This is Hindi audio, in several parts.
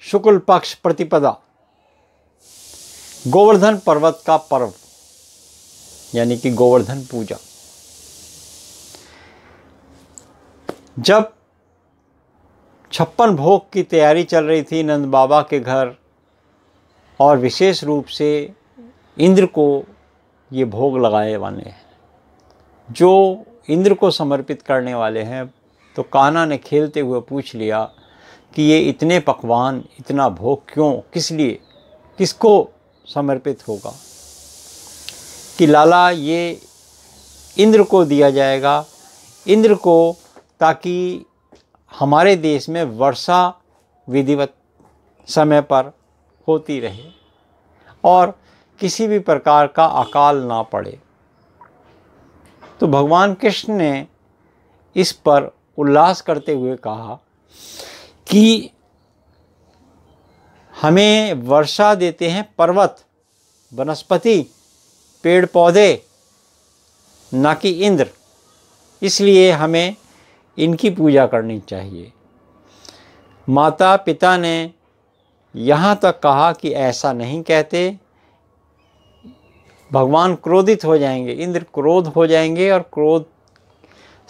शुक्ल पक्ष प्रतिपदा गोवर्धन पर्वत का पर्व यानी कि गोवर्धन पूजा। जब 56 भोग की तैयारी चल रही थी नंद बाबा के घर, और विशेष रूप से इंद्र को ये भोग लगाए वाले हैं, जो इंद्र को समर्पित करने वाले हैं, तो कान्हा ने खेलते हुए पूछ लिया कि ये इतने पकवान, इतना भोग क्यों, किस लिए, किसको समर्पित होगा? कि लाला ये इंद्र को दिया जाएगा, इंद्र को, ताकि हमारे देश में वर्षा विधिवत समय पर होती रहे और किसी भी प्रकार का अकाल ना पड़े। तो भगवान कृष्ण ने इस पर उल्लास करते हुए कहा कि हमें वर्षा देते हैं पर्वत, वनस्पति, पेड़ पौधे, ना कि इंद्र, इसलिए हमें इनकी पूजा करनी चाहिए। माता पिता ने यहाँ तक कहा कि ऐसा नहीं कहते, भगवान क्रोधित हो जाएंगे, इंद्र क्रोध हो जाएंगे और क्रोध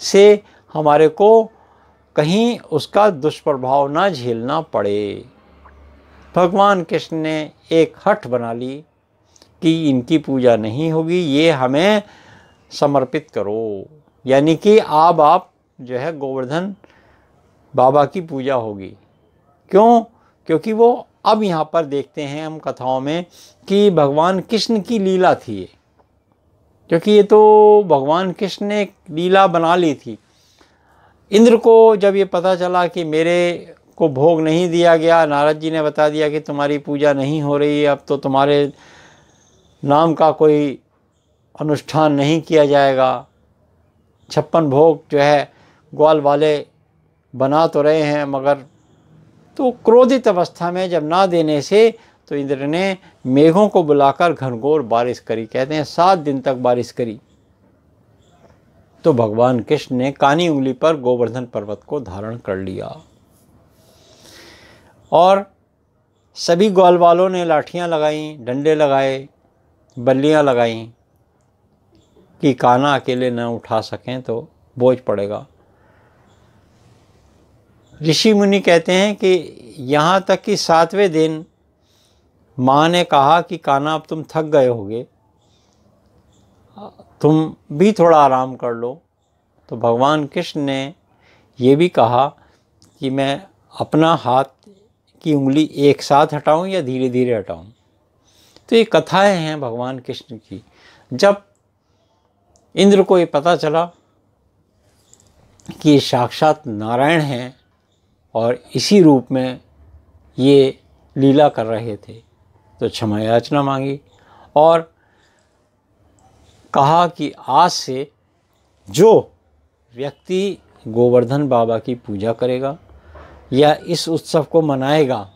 से हमारे को कहीं उसका दुष्प्रभाव ना झेलना पड़े। भगवान कृष्ण ने एक हठ बना ली कि इनकी पूजा नहीं होगी, ये हमें समर्पित करो, यानी कि आप जो है गोवर्धन बाबा की पूजा होगी। क्यों? क्योंकि वो अब यहाँ पर देखते हैं हम कथाओं में कि भगवान कृष्ण की लीला थी ये, क्योंकि ये तो भगवान कृष्ण ने एक लीला बना ली थी। इंद्र को जब ये पता चला कि मेरे को भोग नहीं दिया गया, नारद जी ने बता दिया कि तुम्हारी पूजा नहीं हो रही है, अब तो तुम्हारे नाम का कोई अनुष्ठान नहीं किया जाएगा। 56 भोग जो है ग्वाल वाले बना तो रहे हैं, मगर तो क्रोधित अवस्था में जब ना देने से तो इंद्र ने मेघों को बुलाकर घनघोर बारिश करी, कहते हैं 7 दिन तक बारिश करी। तो भगवान कृष्ण ने कानी उंगली पर गोवर्धन पर्वत को धारण कर लिया और सभी ग्वाल वालों ने लाठियां लगाई, डंडे लगाए, बल्लियां लगाई कि कान्हा अकेले न उठा सकें तो बोझ पड़ेगा। ऋषि मुनि कहते हैं कि यहाँ तक कि 7वें दिन माँ ने कहा कि कान्हा अब तुम थक गए होगे, तुम भी थोड़ा आराम कर लो। तो भगवान कृष्ण ने ये भी कहा कि मैं अपना हाथ की उंगली एक साथ हटाऊं या धीरे धीरे हटाऊं। तो ये कथाएं हैं भगवान कृष्ण की। जब इंद्र को ये पता चला कि ये साक्षात नारायण हैं और इसी रूप में ये लीला कर रहे थे, तो क्षमा याचना मांगी और कहा कि आज से जो व्यक्ति गोवर्धन बाबा की पूजा करेगा या इस उत्सव को मनाएगा,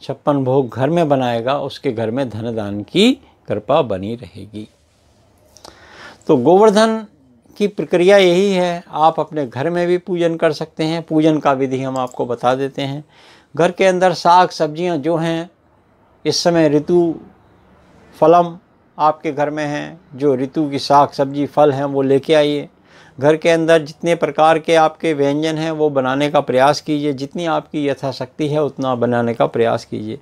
56 भोग घर में बनाएगा, उसके घर में धन दान की कृपा बनी रहेगी। तो गोवर्धन की प्रक्रिया यही है। आप अपने घर में भी पूजन कर सकते हैं। पूजन का विधि हम आपको बता देते हैं। घर के अंदर साग सब्जियां जो हैं, इस समय ऋतु फलम आपके घर में हैं, जो ऋतु की साग सब्जी फल हैं वो लेके आइए। घर के अंदर जितने प्रकार के आपके व्यंजन हैं वो बनाने का प्रयास कीजिए, जितनी आपकी यथाशक्ति है उतना बनाने का प्रयास कीजिए।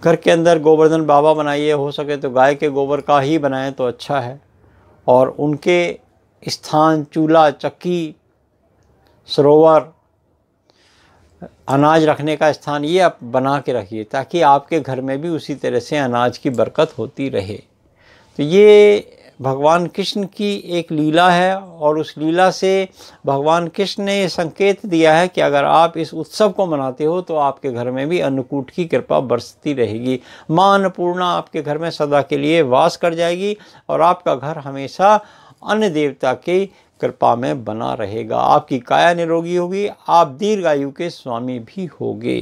घर के अंदर गोवर्धन बाबा बनाइए, हो सके तो गाय के गोबर का ही बनाएं तो अच्छा है, और उनके स्थान चूल्हा, चक्की, सरोवर, अनाज रखने का स्थान ये आप बना के रखिए, ताकि आपके घर में भी उसी तरह से अनाज की बरकत होती रहे। तो ये भगवान कृष्ण की एक लीला है, और उस लीला से भगवान कृष्ण ने ये संकेत दिया है कि अगर आप इस उत्सव को मनाते हो तो आपके घर में भी अन्नकूट की कृपा बरसती रहेगी। माँ अन्नपूर्णा आपके घर में सदा के लिए वास कर जाएगी और आपका घर हमेशा अन्य देवता की कृपा में बना रहेगा। आपकी काया निरोगी होगी, आप दीर्घायु के स्वामी भी होंगे।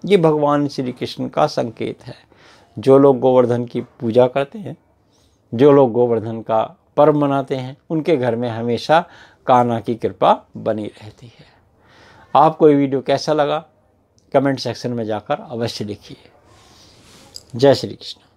ये भगवान श्री कृष्ण का संकेत है। जो लोग गोवर्धन की पूजा करते हैं, जो लोग गोवर्धन का पर्व मनाते हैं, उनके घर में हमेशा कान्हा की कृपा बनी रहती है। आपको ये वीडियो कैसा लगा कमेंट सेक्शन में जाकर अवश्य लिखिए। जय श्री कृष्ण।